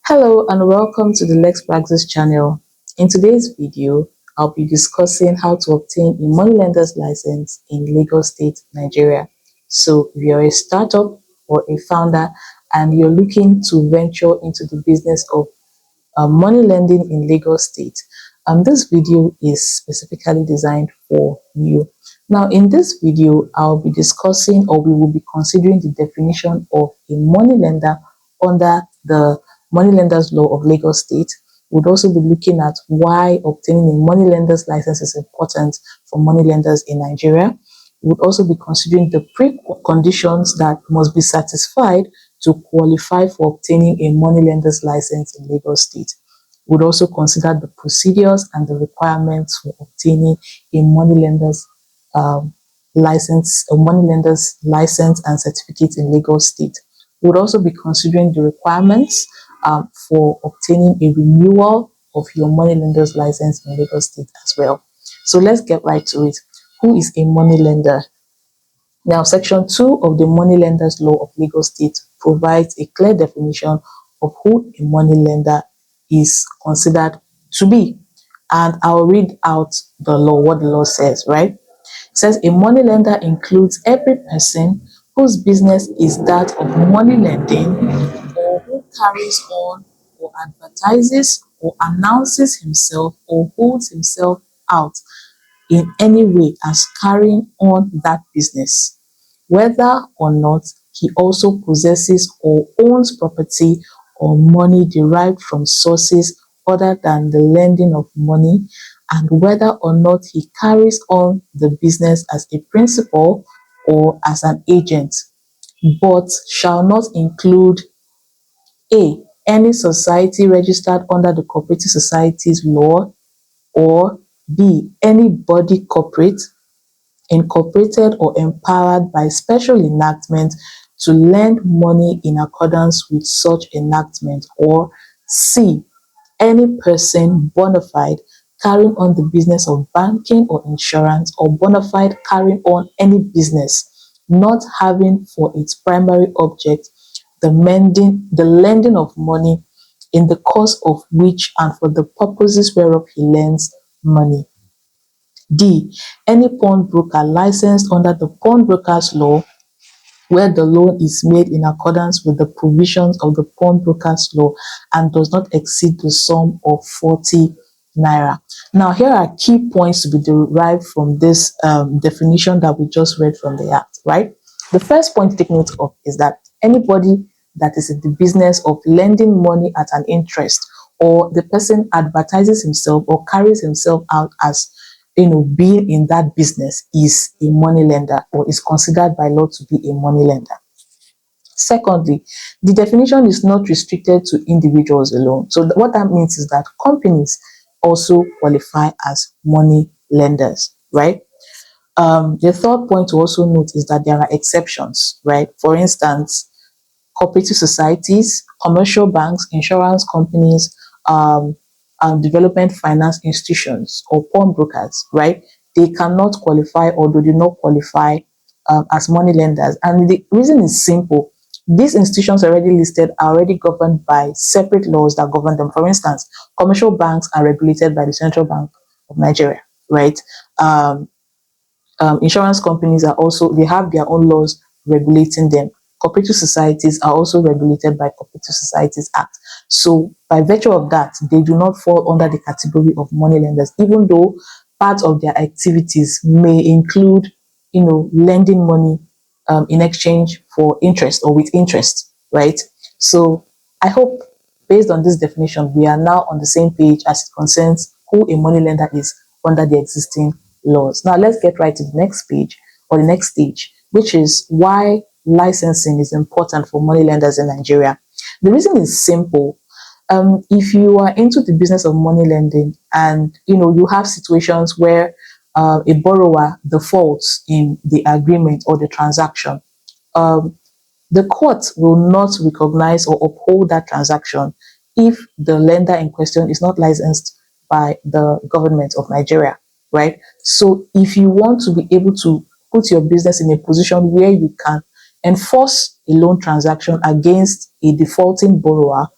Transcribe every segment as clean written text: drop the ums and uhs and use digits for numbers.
Hello and welcome to the Lex-Praxis channel. In today's video, I'll be discussing how to obtain a money lender's license in Lagos State, Nigeria. So if you're a startup or a founder and you're looking to venture into the business of money lending in Lagos State, this video is specifically designed for you. Now, in this video, I'll be discussing, or we will be considering, the definition of a money lender under the Money Lenders Law of Lagos State. We'll also be looking at why obtaining a money lender's license is important for money lenders in Nigeria. We'll also be considering the preconditions that must be satisfied to qualify for obtaining a money lender's license in Lagos State. We'll also consider the procedures and the requirements for obtaining a money lender's license, a money lender's license and certificate in Lagos State. We'll also be considering the requirements for obtaining a renewal of your money lender's license in Lagos State as well. So let's get right to it. Who is a money lender? Now, Section 2 of the Money Lenders Law of Lagos State provides a clear definition of who a money lender is considered to be. And I'll read out the law, what the law says, right? It says a money lender includes every person whose business is that of money lending, or who carries on or advertises or announces himself or holds himself out in any way as carrying on that business, whether or not he also possesses or owns property or money derived from sources other than the lending of money, and whether or not he carries on the business as a principal or as an agent, but shall not include A. Any society registered under the Cooperative Societies Law, or B. Any body corporate, incorporated or empowered by special enactment to lend money in accordance with such enactment, or C. Any person bona fide carrying on the business of banking or insurance, or bona fide carrying on any business not having for its primary object the lending of money, in the course of which and for the purposes whereof he lends money. D. Any pawnbroker licensed under the Pawnbrokers Law, where the loan is made in accordance with the provisions of the Pawnbrokers Law and does not exceed the sum of 40 naira. Now, here are key points to be derived from this definition that we just read from the Act, right? The first point to take note of is that anybody that is in the business of lending money at an interest, or the person advertises himself or carries himself out as being in that business, is a money lender, or is considered by law to be a money lender. Secondly, the definition is not restricted to individuals alone. So what that means is that companies also qualify as money lenders, right? The third point to also note is that there are exceptions, right? For instance, cooperative societies, commercial banks, insurance companies, development finance institutions, or pawnbrokers, right? They cannot qualify, or they do not qualify as money lenders. And the reason is simple. These institutions already listed are already governed by separate laws that govern them. For instance, commercial banks are regulated by the Central Bank of Nigeria, right? Insurance companies are also, they have their own laws regulating them. Cooperative societies are also regulated by Cooperative Societies Act. So by virtue of that, they do not fall under the category of money lenders, even though part of their activities may include, lending money in exchange for interest or with interest, right? So I hope, based on this definition, we are now on the same page as it concerns who a money lender is under the existing laws. Now let's get right to the next page, or the next stage, which is why licensing is important for money lenders in Nigeria. The reason is simple. If you are into the business of money lending, and you have situations where a borrower defaults in the agreement or the transaction, the court will not recognize or uphold that transaction if the lender in question is not licensed by the government of Nigeria, right? So if you want to be able to put your business in a position where you can enforce a loan transaction against a defaulting borrower,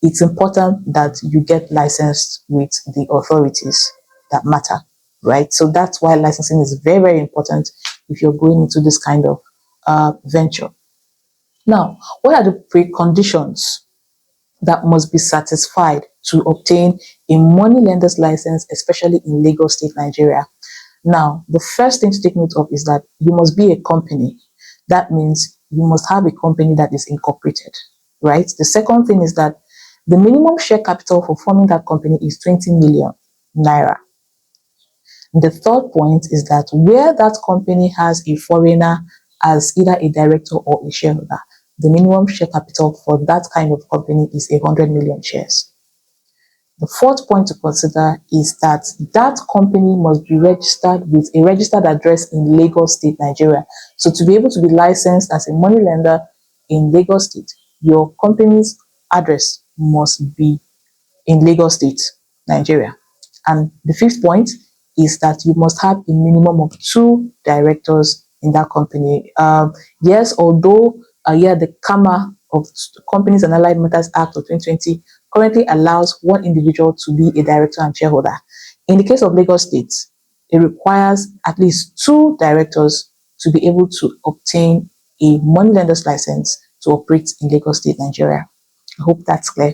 it's important that you get licensed with the authorities that matter, right? So that's why licensing is very, very important if you're going into this kind of venture. Now, what are the preconditions that must be satisfied to obtain a money lender's license, especially in Lagos State, Nigeria? Now, the first thing to take note of is that you must be a company. That means you must have a company that is incorporated, right? The second thing is that the minimum share capital for forming that company is 20 million naira. The third point is that where that company has a foreigner as either a director or a shareholder, the minimum share capital for that kind of company is 100 million shares. The fourth point to consider is that that company must be registered with a registered address in Lagos State, Nigeria. So to be able to be licensed as a money lender in Lagos State, your company's address must be in Lagos State, Nigeria. And the fifth point is that you must have a minimum of 2 directors in that company. Yes, although the KAMA of Companies and Allied Matters Act of 2020 currently allows one individual to be a director and shareholder. In the case of Lagos State, it requires at least 2 directors to be able to obtain a money lender's license to operate in Lagos State, Nigeria. I hope that's clear.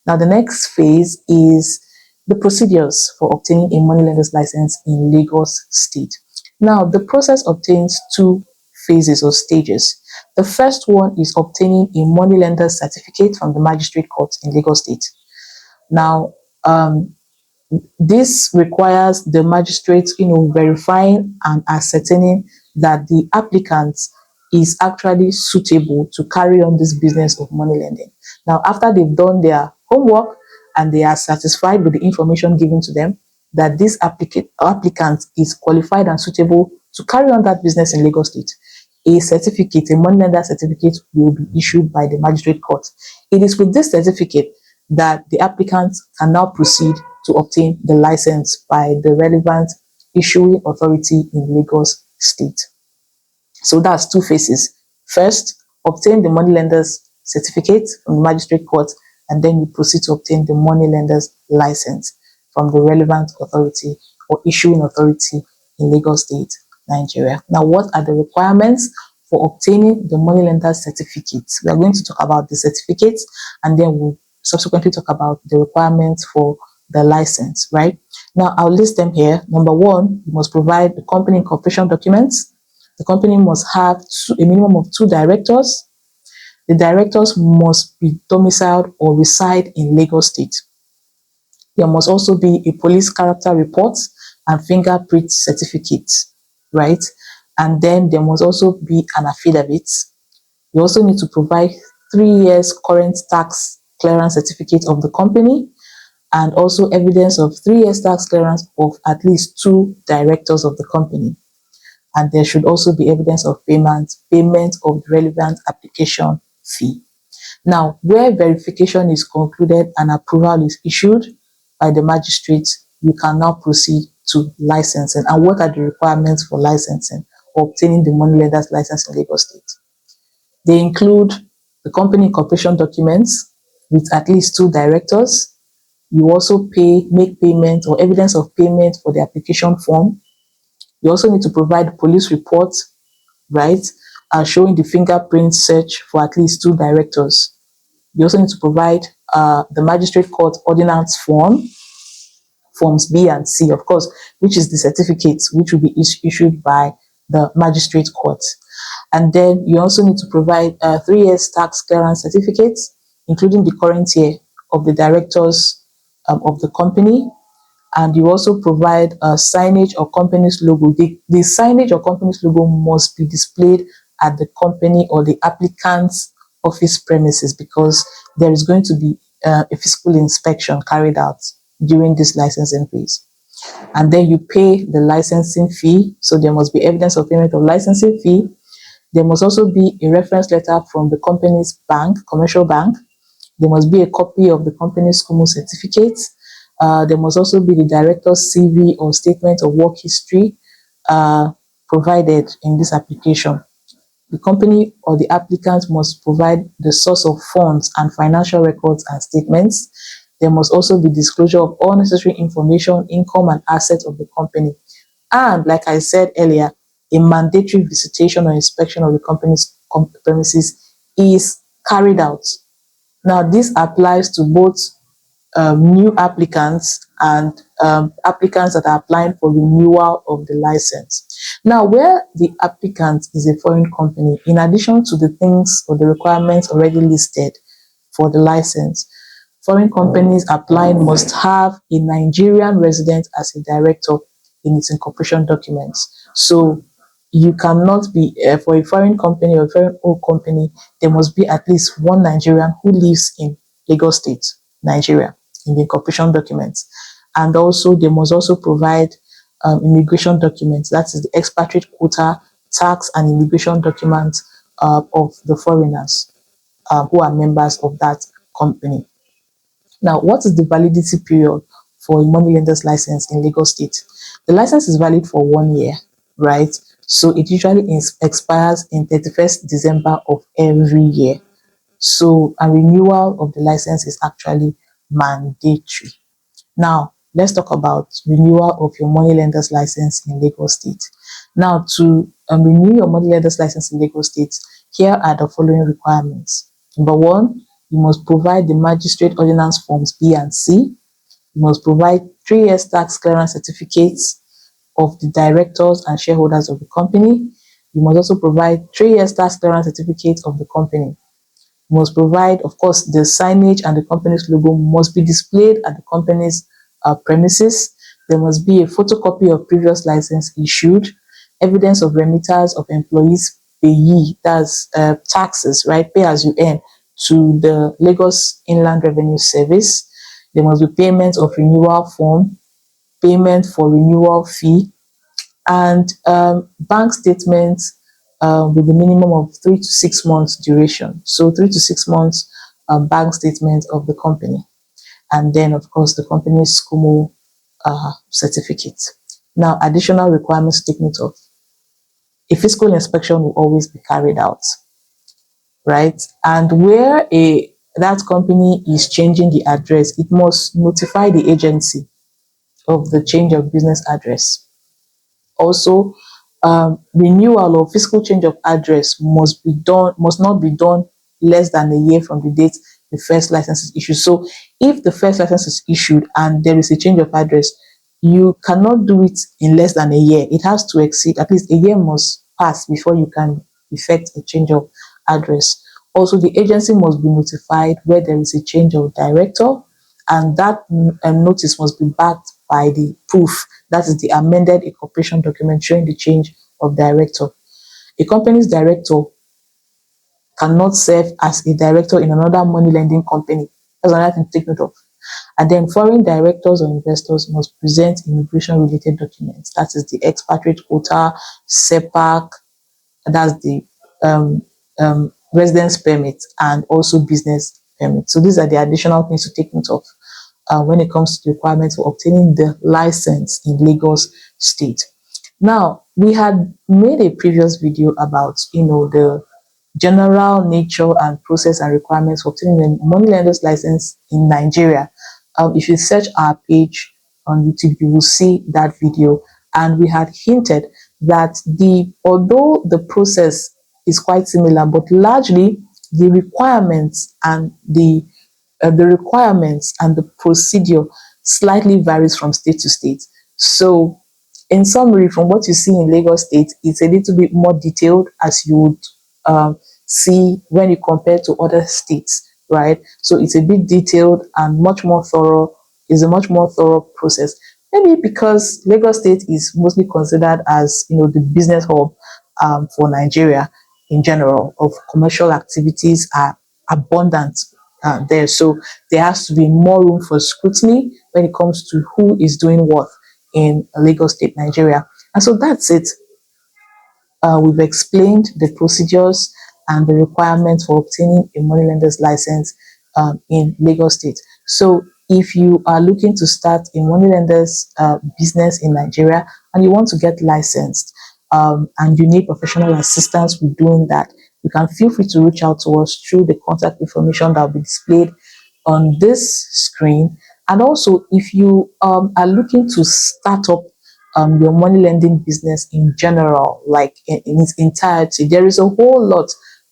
Now, the next phase is the procedures for obtaining a money lender's license in Lagos State. Now, the process obtains 2 phases or stages. The first one is obtaining a money lender's certificate from the magistrate court in Lagos State. Now, this requires the magistrate, verifying and ascertaining that the applicant is actually suitable to carry on this business of money lending. Now, after they've done their homework and they are satisfied with the information given to them that this applicant is qualified and suitable to carry on that business in Lagos State, a certificate, a money lender certificate, will be issued by the magistrate court. It is with this certificate that the applicant can now proceed to obtain the license by the relevant issuing authority in Lagos State. So that's 2 phases. First, obtain the money lender's certificate from the magistrate court, and then you proceed to obtain the money lender's license from the relevant authority or issuing authority in Lagos State, Nigeria. Now, what are the requirements for obtaining the money lender's certificate? We are going to talk about the certificates, and then we'll subsequently talk about the requirements for the license, right? Now, I'll list them here. Number 1, you must provide the company incorporation documents. The company must have a minimum of 2 directors. The directors must be domiciled or reside in Lagos State. There must also be a police character report and fingerprint certificate, right? And then there must also be an affidavit. You also need to provide 3 years current tax clearance certificate of the company, and also evidence of 3 years tax clearance of at least 2 directors of the company. And there should also be evidence of payment of the relevant application fee. Now, where verification is concluded and approval is issued by the magistrate, you can now proceed to licensing. And what are the requirements for licensing or obtaining the money lender's license in Lagos State? They include the company incorporation documents with at least 2 directors. You also make payment or evidence of payment for the application form. You also need to provide police reports, right, showing the fingerprint search for at least 2 directors. You also need to provide the magistrate court ordinance forms B and C, of course, which is the certificates which will be issued by the magistrate court. And then you also need to provide 3 years tax clearance certificates, including the current year of the directors of the company. And you also provide a signage or company's logo. The signage or company's logo must be displayed at the company or the applicant's office premises, because there is going to be a physical inspection carried out during this licensing phase. And then you pay the licensing fee. So there must be evidence of payment of licensing fee. There must also be a reference letter from the company's bank, commercial bank. There must be a copy of the company's common certificate. There must also be the director's CV or statement of work history provided in this application. The company or the applicant must provide the source of funds and financial records and statements. There must also be disclosure of all necessary information, income, and assets of the company. And like I said earlier, a mandatory visitation or inspection of the company's premises is carried out. Now, this applies to both new applicants and applicants that are applying for renewal of the license. Now, where the applicant is a foreign company, in addition to the things or the requirements already listed for the license, foreign companies applying must have a Nigerian resident as a director in its incorporation documents. So you cannot be, for a foreign company or a foreign owned company, there must be at least one Nigerian who lives in Lagos State, Nigeria, in the incorporation documents. And also, they must also provide immigration documents, that is the expatriate quota, tax, and immigration documents of the foreigners who are members of that company. Now, what is the validity period for a money lender's license in Lagos State? The license is valid for 1 year, right? So it usually expires in 31st December of every year. So a renewal of the license is actually mandatory. Now, let's talk about renewal of your money lender's license in Lagos State. Now, to renew your money lender's license in Lagos State, here are the following requirements. Number one, you must provide the magistrate ordinance forms B and C. You must provide 3 years tax clearance certificates of the directors and shareholders of the company. You must also provide 3 years tax clearance certificates of the company. You must provide, of course, the signage and the company's logo must be displayed at the company's premises. There must be a photocopy of previous license issued, evidence of remittance of employees payee, that's taxes, right? Pay as you earn to the Lagos Inland Revenue Service. There must be payment of renewal form, payment for renewal fee, and bank statements with a minimum of 3 to 6 months duration. So 3 to 6 months bank statement of the company. And then, of course, the company's SCUMO certificate. Now, additional requirements to take note of. A physical inspection will always be carried out, right? And where that company is changing the address, it must notify the agency of the change of business address. Also, renewal or physical change of address must not be done less than a year from the date the first license is issued. So if the first license is issued and there is a change of address, you cannot do it in less than a year. It has to exceed, at least a year must pass before you can effect a change of address. Also, the agency must be notified where there is a change of director, and that notice must be backed by the proof, that is the amended incorporation document showing the change of director. A company's director cannot serve as a director in another money lending company. That's another thing to take note of. And then foreign directors or investors must present immigration related documents. That is the expatriate quota, SEPAC, that's the residence permit, and also business permit. So these are the additional things to take note of when it comes to the requirements for obtaining the license in Lagos State. Now, we had made a previous video about, the general nature and process and requirements for obtaining a money lender's license in Nigeria. If you search our page on YouTube, you will see that video. And we had hinted that although the process is quite similar, but largely the requirements and the requirements and the procedure slightly varies from state to state. So, in summary, from what you see in Lagos State, it's a little bit more detailed as you would see when you compare to other states, right? So it's a bit detailed and much more thorough. Is a much more thorough process. Maybe because Lagos State is mostly considered as the business hub for Nigeria in general. Of commercial activities are abundant there, so there has to be more room for scrutiny when it comes to who is doing what in Lagos State, Nigeria. And so that's it. We've explained the procedures and the requirements for obtaining a money lender's license in Lagos State. So if you are looking to start a money lender's business in Nigeria and you want to get licensed, and you need professional assistance with doing that, you can feel free to reach out to us through the contact information that will be displayed on this screen. And also, if you are looking to start up your money lending business in general, like in its entirety, there is a whole lot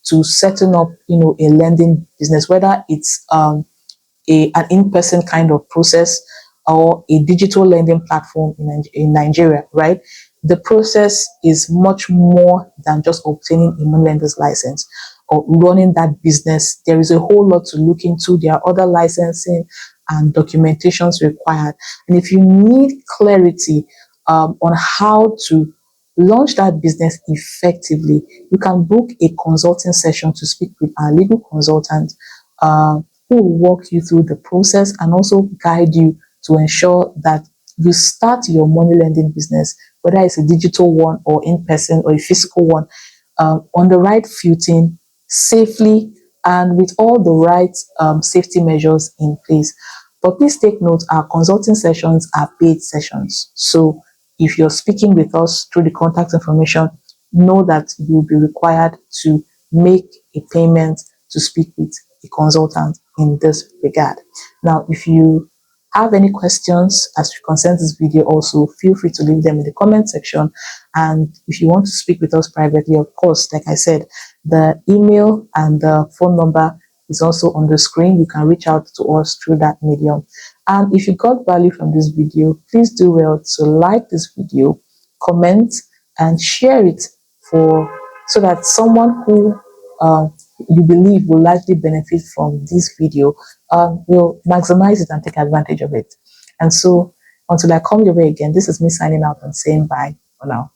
to setting up, a lending business, whether it's an in-person kind of process or a digital lending platform in Nigeria, right? The process is much more than just obtaining a money lender's license or running that business. There is a whole lot to look into. There are other licensing and documentations required. And if you need clarity on how to launch that business effectively, you can book a consulting session to speak with our legal consultant, who will walk you through the process and also guide you to ensure that you start your money lending business, whether it's a digital one or in person or a physical one, on the right footing, safely, and with all the right safety measures in place. But please take note, our consulting sessions are paid sessions. So if you're speaking with us through the contact information, know that you'll be required to make a payment to speak with a consultant in this regard. Now, if you have any questions as concerns this video, also feel free to leave them in the comment section. And if you want to speak with us privately, of course, like I said, the email and the phone number is also on the screen. You can reach out to us through that medium. And if you got value from this video, please do well to like this video, comment, and share it so that someone who you believe will likely benefit from this video will maximize it and take advantage of it. And so, until I come your way again, this is me signing out and saying bye for now.